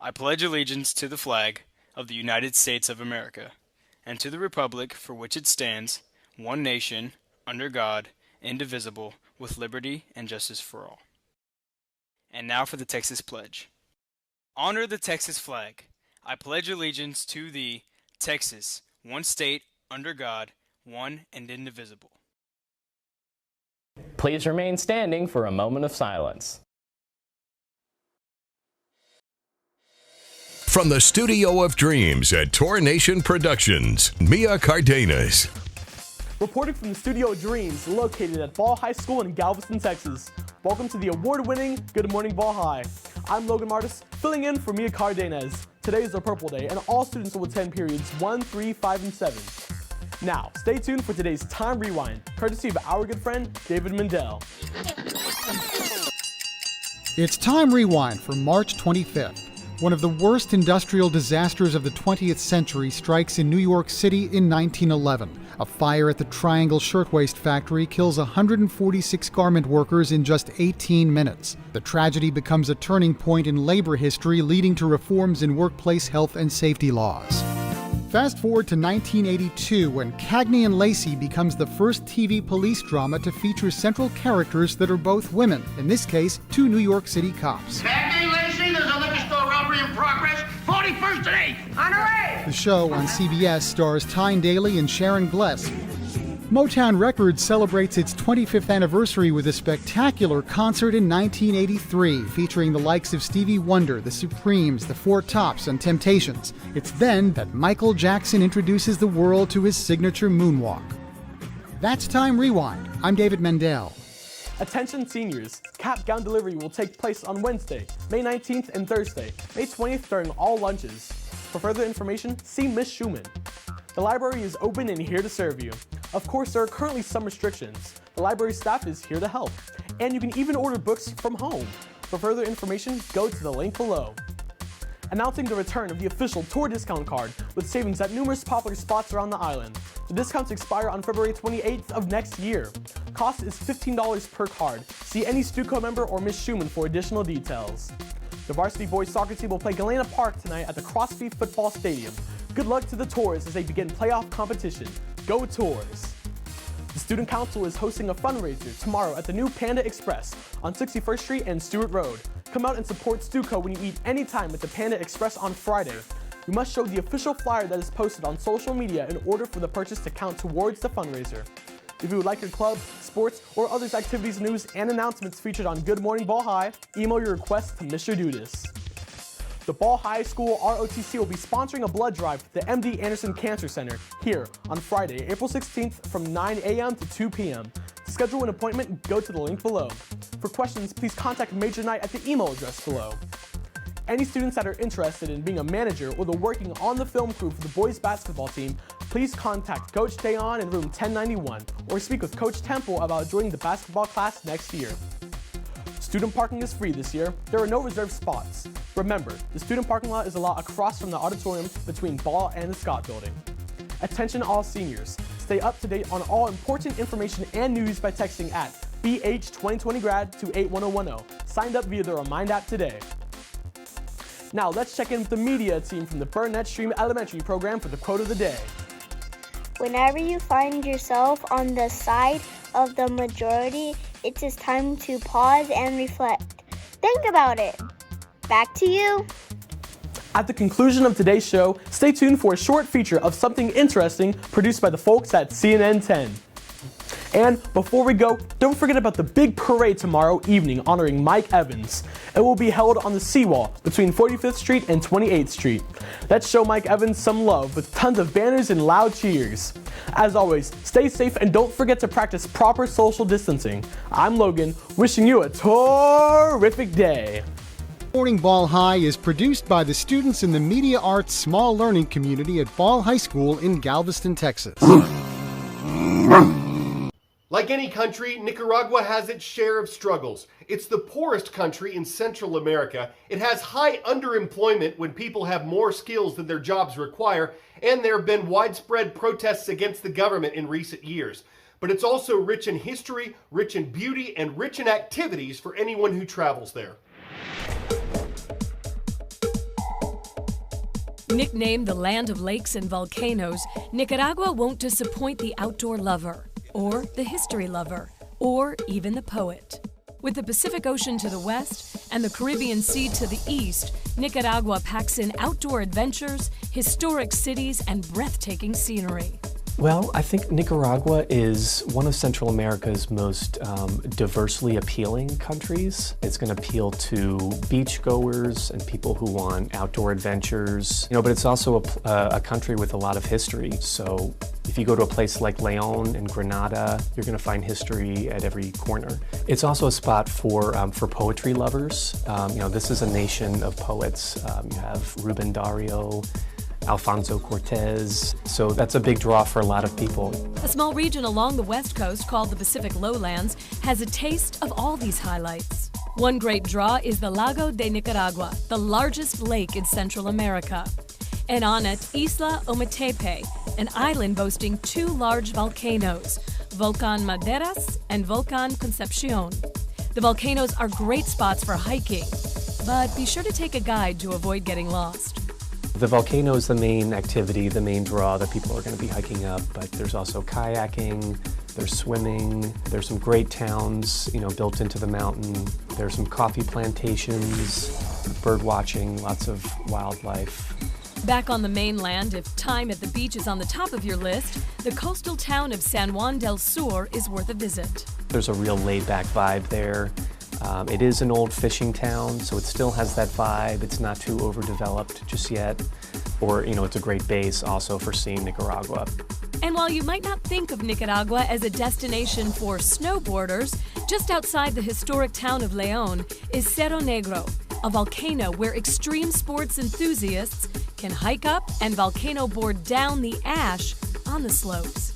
I pledge allegiance to the flag of the United States of America, and to the republic for which it stands, one nation, under God, indivisible, with liberty and justice for all. And now for the Texas Pledge. Honor the Texas flag. I pledge allegiance to the Texas, one state, under God, one and indivisible. Please remain standing for a moment of silence. From the Studio of Dreams at Tour Nation Productions, Mia Cardenas. Reporting from the Studio of Dreams, located at Ball High School in Galveston, Texas. Welcome to the award-winning Good Morning Ball High. I'm Logan Martis, filling in for Mia Cardenas. Today is a Purple Day, and all students will attend periods 1, 3, 5, and 7. Now, stay tuned for today's Time Rewind, courtesy of our good friend, David Mendel. It's Time Rewind for March 25th. One of the worst industrial disasters of the 20th century strikes in New York City in 1911. A fire at the Triangle Shirtwaist Factory kills 146 garment workers in just 18 minutes. The tragedy becomes a turning point in labor history, leading to reforms in workplace health and safety laws. Fast forward to 1982, when Cagney and Lacey becomes the first TV police drama to feature central characters that are both women, in this case, two New York City cops. Cagney, Lacey, there's a liquor store robbery in progress, 41st and 8th. On our way! The show on CBS stars Tyne Daly and Sharon Gless. Motown Records celebrates its 25th anniversary with a spectacular concert in 1983, featuring the likes of Stevie Wonder, The Supremes, The Four Tops, and Temptations. It's then that Michael Jackson introduces the world to his signature moonwalk. That's Time Rewind. I'm David Mendel. Attention seniors, cap gown delivery will take place on Wednesday, May 19th and Thursday, May 20th during all lunches. For further information, see Ms. Schumann. The library is open and here to serve you. Of course, there are currently some restrictions. The library staff is here to help. And you can even order books from home. For further information, go to the link below. Announcing the return of the official tour discount card with savings at numerous popular spots around the island. The discounts expire on February 28th of next year. Cost is $15 per card. See any Stuco member or Ms. Schumann for additional details. The varsity boys soccer team will play Galena Park tonight at the Crosby Football Stadium. Good luck to the Tours as they begin playoff competition. Go Tours! The Student Council is hosting a fundraiser tomorrow at the new Panda Express on 61st Street and Stewart Road. Come out and support Stuco when you eat anytime at the Panda Express on Friday. You must show the official flyer that is posted on social media in order for the purchase to count towards the fundraiser. If you would like your club, sports, or others activities, news, and announcements featured on Good Morning Ball High, email your request to Mr. Dudis. The Ball High School ROTC will be sponsoring a blood drive at the MD Anderson Cancer Center here on Friday, April 16th from 9 a.m. to 2 p.m. To schedule an appointment, go to the link below. For questions, please contact Major Knight at the email address below. Any students that are interested in being a manager or working on the film crew for the boys basketball team, please contact Coach Dayon in room 1091 or speak with Coach Temple about joining the basketball class next year. Student parking is free this year. There are no reserved spots. Remember, the student parking lot is a lot across from the auditorium between Ball and the Scott Building. Attention all seniors. Stay up to date on all important information and news by texting at BH2020grad to 81010. Signed up via the Remind app today. Now let's check in with the media team from the Burnett Stream Elementary program for the quote of the day. Whenever you find yourself on the side of the majority, it is time to pause and reflect. Think about it. Back to you. At the conclusion of today's show, stay tuned for a short feature of something interesting produced by the folks at CNN 10. And before we go, don't forget about the big parade tomorrow evening honoring Mike Evans. It will be held on the seawall between 45th Street and 28th Street. Let's show Mike Evans some love with tons of banners and loud cheers. As always, stay safe and don't forget to practice proper social distancing. I'm Logan, wishing you a terrific day. Morning Ball High is produced by the students in the Media Arts Small Learning Community at Ball High School in Galveston, Texas. Like any country, Nicaragua has its share of struggles. It's the poorest country in Central America. It has high underemployment when people have more skills than their jobs require, and there have been widespread protests against the government in recent years. But it's also rich in history, rich in beauty, and rich in activities for anyone who travels there. Nicknamed the land of lakes and volcanoes, Nicaragua won't disappoint the outdoor lover, or the history lover, or even the poet. With the Pacific Ocean to the west and the Caribbean Sea to the east, Nicaragua packs in outdoor adventures, historic cities, and breathtaking scenery. Well, I think Nicaragua is one of Central America's most diversely appealing countries. It's going to appeal to beachgoers and people who want outdoor adventures, but it's also a country with a lot of history. So if you go to a place like León and Granada, you're going to find history at every corner. It's also a spot for poetry lovers. This is a nation of poets. You have Rubén Darío, Alfonso Cortez, so that's a big draw for a lot of people. A small region along the west coast called the Pacific Lowlands has a taste of all these highlights. One great draw is the Lago de Nicaragua, the largest lake in Central America. And on it, Isla Ometepe, an island boasting two large volcanoes, Volcán Maderas and Volcán Concepción. The volcanoes are great spots for hiking, but be sure to take a guide to avoid getting lost. The volcano is the main activity, the main draw that people are going to be hiking up, but there's also kayaking, there's swimming, there's some great towns, built into the mountain. There's some coffee plantations, bird watching, lots of wildlife. Back on the mainland, if time at the beach is on the top of your list, the coastal town of San Juan del Sur is worth a visit. There's a real laid-back vibe there. It is an old fishing town, so it still has that vibe. It's not too overdeveloped just yet. Or, it's a great base also for seeing Nicaragua. And while you might not think of Nicaragua as a destination for snowboarders, just outside the historic town of León is Cerro Negro, a volcano where extreme sports enthusiasts can hike up and volcano board down the ash on the slopes.